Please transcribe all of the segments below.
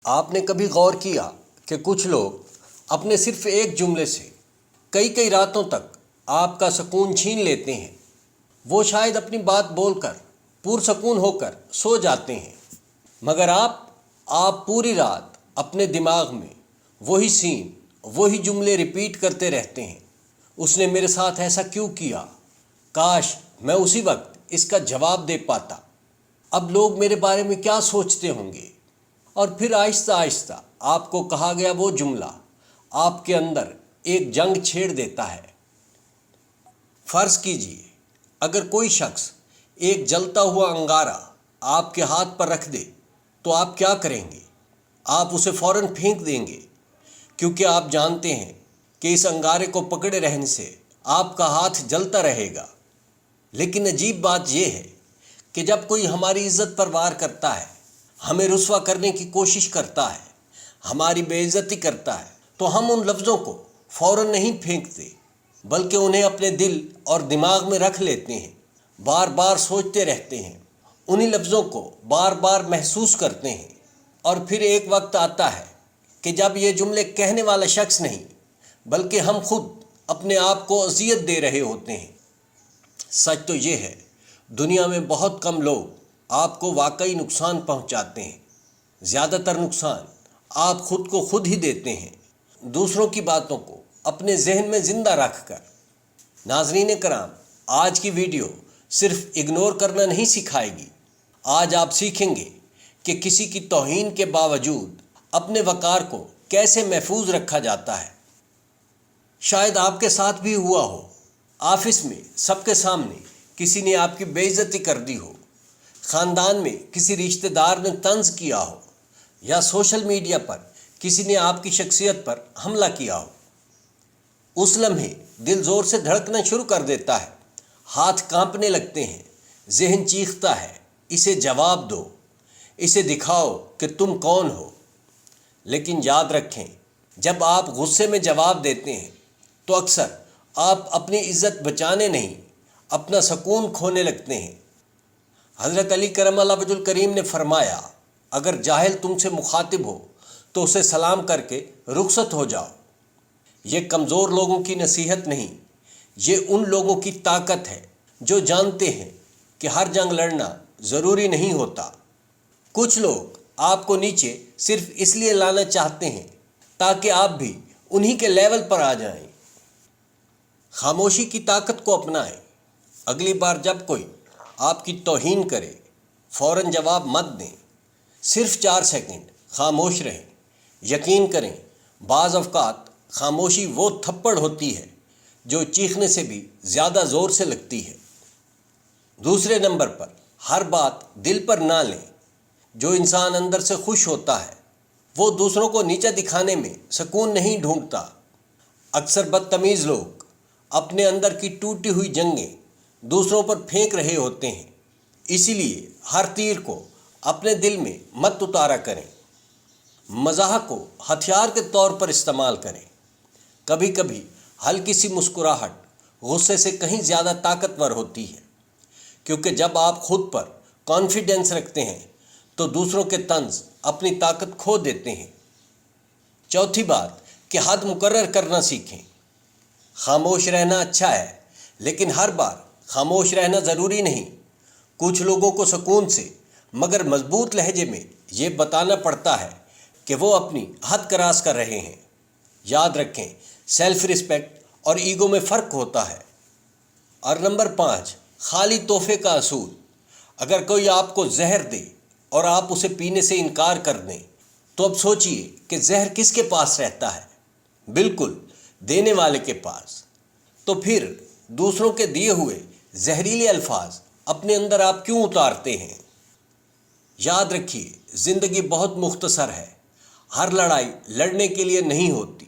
آپ نے کبھی غور کیا کہ کچھ لوگ اپنے صرف ایک جملے سے کئی راتوں تک آپ کا سکون چھین لیتے ہیں؟ وہ شاید اپنی بات بول کر پرسکون ہو کر سو جاتے ہیں، مگر آپ پوری رات اپنے دماغ میں وہی سین، وہی جملے ریپیٹ کرتے رہتے ہیں۔ اس نے میرے ساتھ ایسا کیوں کیا؟ کاش میں اسی وقت اس کا جواب دے پاتا۔ اب لوگ میرے بارے میں کیا سوچتے ہوں گے؟ اور پھر آہستہ آہستہ آپ کو کہا گیا وہ جملہ آپ کے اندر ایک جنگ چھیڑ دیتا ہے۔ فرض کیجئے اگر کوئی شخص ایک جلتا ہوا انگارہ آپ کے ہاتھ پر رکھ دے تو آپ کیا کریں گے؟ آپ اسے فوراً پھینک دیں گے، کیونکہ آپ جانتے ہیں کہ اس انگارے کو پکڑے رہنے سے آپ کا ہاتھ جلتا رہے گا۔ لیکن عجیب بات یہ ہے کہ جب کوئی ہماری عزت پر وار کرتا ہے، ہمیں رسوا کرنے کی کوشش کرتا ہے، ہماری بے عزتی کرتا ہے، تو ہم ان لفظوں کو فوراً نہیں پھینکتے، بلکہ انہیں اپنے دل اور دماغ میں رکھ لیتے ہیں، بار بار سوچتے رہتے ہیں، انہی لفظوں کو بار بار محسوس کرتے ہیں، اور پھر ایک وقت آتا ہے کہ جب یہ جملے کہنے والا شخص نہیں بلکہ ہم خود اپنے آپ کو اذیت دے رہے ہوتے ہیں۔ سچ تو یہ ہے، دنیا میں بہت کم لوگ آپ کو واقعی نقصان پہنچاتے ہیں۔ زیادہ تر نقصان آپ خود کو خود ہی دیتے ہیں، دوسروں کی باتوں کو اپنے ذہن میں زندہ رکھ کر۔ ناظرین کرام، آج کی ویڈیو صرف اگنور کرنا نہیں سکھائے گی۔ آج آپ سیکھیں گے کہ کسی کی توہین کے باوجود اپنے وقار کو کیسے محفوظ رکھا جاتا ہے۔ شاید آپ کے ساتھ بھی ہوا ہو، آفس میں سب کے سامنے کسی نے آپ کی بے عزتی کر دی ہو، خاندان میں کسی رشتہ دار نے طنز کیا ہو، یا سوشل میڈیا پر کسی نے آپ کی شخصیت پر حملہ کیا ہو۔ اس لمحے دل زور سے دھڑکنا شروع کر دیتا ہے، ہاتھ کانپنے لگتے ہیں، ذہن چیختا ہے اسے جواب دو، اسے دکھاؤ کہ تم کون ہو۔ لیکن یاد رکھیں، جب آپ غصے میں جواب دیتے ہیں تو اکثر آپ اپنی عزت بچانے نہیں، اپنا سکون کھونے لگتے ہیں۔ حضرت علی کرم اللہ وجہ الکریم نے فرمایا، اگر جاہل تم سے مخاطب ہو تو اسے سلام کر کے رخصت ہو جاؤ۔ یہ کمزور لوگوں کی نصیحت نہیں، یہ ان لوگوں کی طاقت ہے جو جانتے ہیں کہ ہر جنگ لڑنا ضروری نہیں ہوتا۔ کچھ لوگ آپ کو نیچے صرف اس لیے لانا چاہتے ہیں تاکہ آپ بھی انہی کے لیول پر آ جائیں۔ خاموشی کی طاقت کو اپنائیں۔ اگلی بار جب کوئی آپ کی توہین کرے، فوراً جواب مت دیں، صرف 4 سیکنڈ خاموش رہیں۔ یقین کریں، بعض اوقات خاموشی وہ تھپڑ ہوتی ہے جو چیخنے سے بھی زیادہ زور سے لگتی ہے۔ دوسرے نمبر پر، ہر بات دل پر نہ لیں۔ جو انسان اندر سے خوش ہوتا ہے وہ دوسروں کو نیچا دکھانے میں سکون نہیں ڈھونڈتا۔ اکثر بدتمیز لوگ اپنے اندر کی ٹوٹی ہوئی جنگیں دوسروں پر پھینک رہے ہوتے ہیں، اسی لیے ہر تیر کو اپنے دل میں مت اتارا کریں۔ مزاح کو ہتھیار کے طور پر استعمال کریں۔ کبھی کبھی ہلکی سی مسکراہٹ غصے سے کہیں زیادہ طاقتور ہوتی ہے، کیونکہ جب آپ خود پر کانفیڈنس رکھتے ہیں تو دوسروں کے طنز اپنی طاقت کھو دیتے ہیں۔ چوتھی بات کہ حد مقرر کرنا سیکھیں۔ خاموش رہنا اچھا ہے، لیکن ہر بار خاموش رہنا ضروری نہیں۔ کچھ لوگوں کو سکون سے مگر مضبوط لہجے میں یہ بتانا پڑتا ہے کہ وہ اپنی حد کراس کر رہے ہیں۔ یاد رکھیں، سیلف رسپیکٹ اور ایگو میں فرق ہوتا ہے۔ اور نمبر 5، خالی تحفے کا اصول۔ اگر کوئی آپ کو زہر دے اور آپ اسے پینے سے انکار کر دیں تو اب سوچئے کہ زہر کس کے پاس رہتا ہے؟ بالکل دینے والے کے پاس۔ تو پھر دوسروں کے دیے ہوئے زہریلے الفاظ اپنے اندر آپ کیوں اتارتے ہیں؟ یاد رکھیے، زندگی بہت مختصر ہے۔ ہر لڑائی لڑنے کے لیے نہیں ہوتی،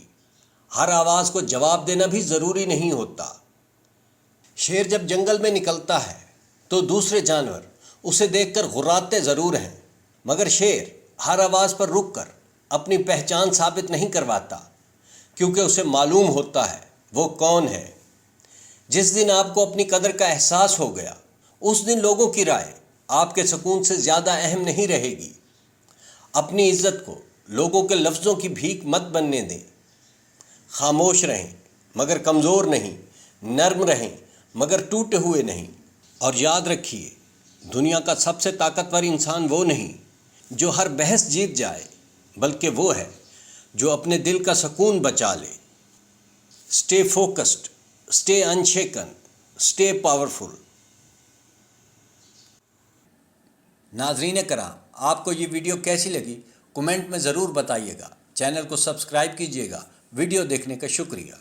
ہر آواز کو جواب دینا بھی ضروری نہیں ہوتا۔ شیر جب جنگل میں نکلتا ہے تو دوسرے جانور اسے دیکھ کر غراتے ضرور ہیں، مگر شیر ہر آواز پر رک کر اپنی پہچان ثابت نہیں کرواتا، کیونکہ اسے معلوم ہوتا ہے وہ کون ہے۔ جس دن آپ کو اپنی قدر کا احساس ہو گیا، اس دن لوگوں کی رائے آپ کے سکون سے زیادہ اہم نہیں رہے گی۔ اپنی عزت کو لوگوں کے لفظوں کی بھیک مت بننے دیں۔ خاموش رہیں مگر کمزور نہیں، نرم رہیں مگر ٹوٹے ہوئے نہیں۔ اور یاد رکھیے، دنیا کا سب سے طاقتور انسان وہ نہیں جو ہر بحث جیت جائے، بلکہ وہ ہے جو اپنے دل کا سکون بچا لے۔ Stay focused, stay unshaken, stay powerful. ناظرین کرام، آپ کو یہ ویڈیو کیسی لگی کمنٹ میں ضرور بتائیے گا۔ چینل کو سبسکرائب کیجیے گا۔ ویڈیو دیکھنے کا شکریہ۔